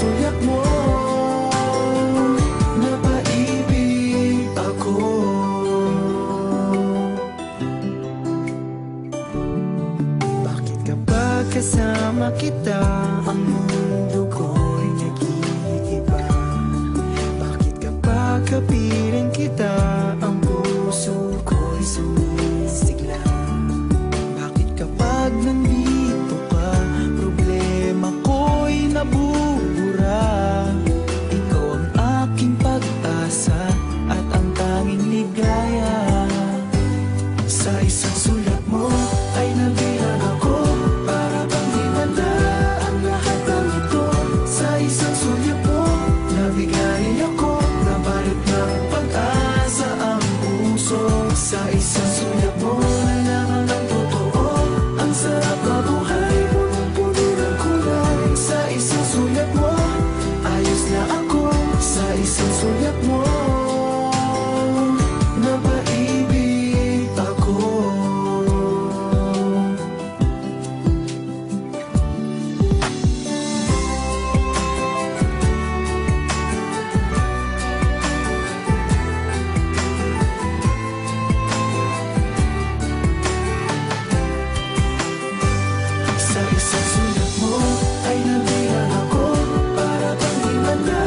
sulyap mo, napaibig ako. Bakit kapag kasama kita, ang mundo ko'y nag-iiba? Bakit kapag kapiling kita, ang puso ko'y sumisigla? Bakit kapag nandito ka, problema ko'y nabubura? Ikaw ang aking pag-asa at ang tanging ligaya. Sa isang sulat mo ay nabilang ako, para bang himanda ang lahat ng ito. Sa isang sulat mo nabigay ako, nabalot ng pag-asa ang puso. Sa isang sulat mo nalaman ang totoo, ang sarap na buhay, punong-puno ng kulay. Sa isang sulat mo ayos na ako, sa isang sulat mo napaibig ako. Sa isang sulat mo ay nabilang ako, para bang himanda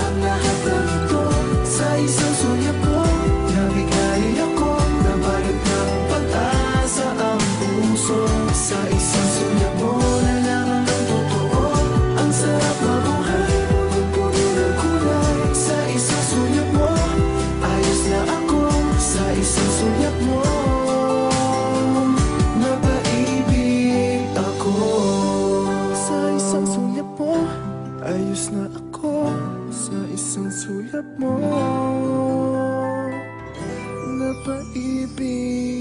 ang lahat ng ito. Sa isang sulat mo nabigay ako, nabalot ng pag-asa ang puso. Sa isang sulat mo nalaman ang totoo, ang sarap na buhay, punong-puno ng kulay. Sa isang sulat mo ayos na ako, sa isang sulat mo napaibig ako. Sa isang sulat mo ayos na ako, sa isang sulat mo napaibig